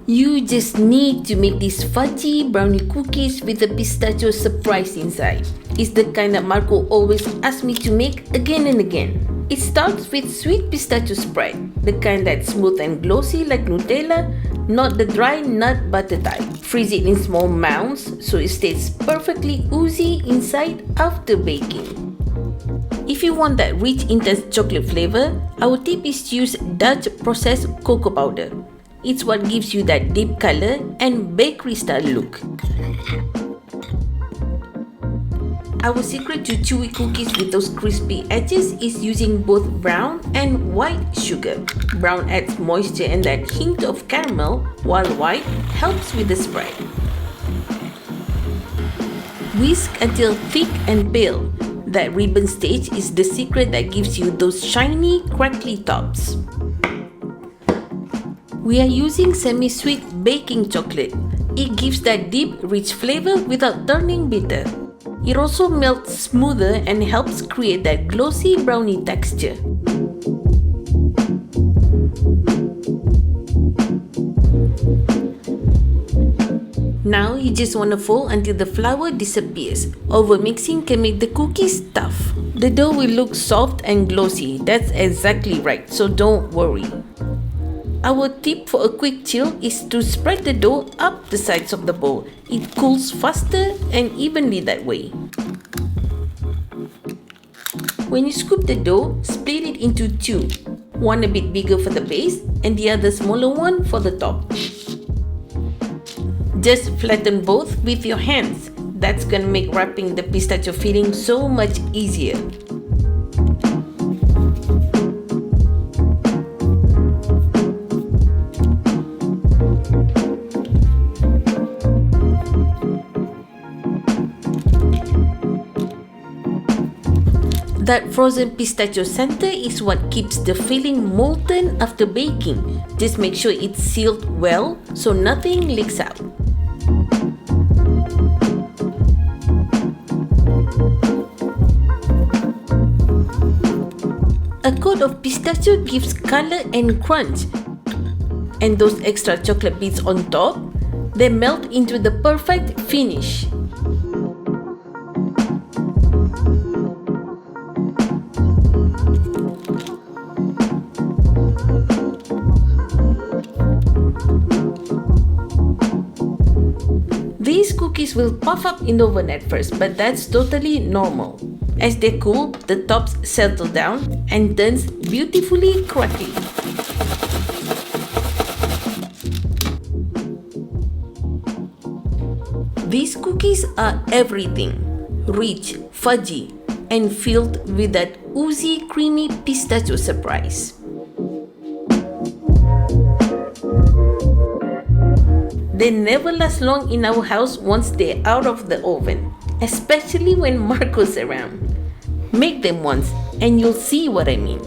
You just need to make these fudgy brownie cookies with the pistachio surprise inside. It's the kind that Marco always asks me to make again and again. It starts with sweet pistachio spread, the kind that's smooth and glossy like Nutella, not the dry nut butter type. Freeze it in small mounds so it stays perfectly oozy inside after baking. If you want that rich, intense chocolate flavor, our tip is to use Dutch processed cocoa powder. It's what gives you that deep color and bakery style look. Our secret to chewy cookies with those crispy edges is using both brown and white sugar. Brown adds moisture and that hint of caramel, while white helps with the spread. Whisk until thick and pale. That ribbon stage is the secret that gives you those shiny, crackly tops. We are using semi-sweet baking chocolate. It gives that deep, rich flavor without turning bitter. It also melts smoother and helps create that glossy brownie texture. Now you just want to fold until the flour disappears. Overmixing can make the cookies tough. The dough will look soft and glossy. That's exactly right, so don't worry. Our tip for a quick chill is to spread the dough up the sides of the bowl. It cools faster and evenly that way. When you scoop the dough, split it into two. One a bit bigger for the base and the other smaller one for the top. Just flatten both with your hands. That's gonna make wrapping the pistachio filling so much easier. That frozen pistachio center is what keeps the filling molten after baking. Just make sure it's sealed well so nothing leaks out. A coat of pistachio gives color and crunch. And those extra chocolate bits on top, they melt into the perfect finish. These cookies will puff up in the oven at first, but that's totally normal. As they cool, the tops settle down and turns beautifully crackly. These cookies are everything. Rich, fudgy, and filled with that oozy, creamy pistachio surprise. They never last long in our house once they're out of the oven, especially when Marco's around. Make them once and you'll see what I mean.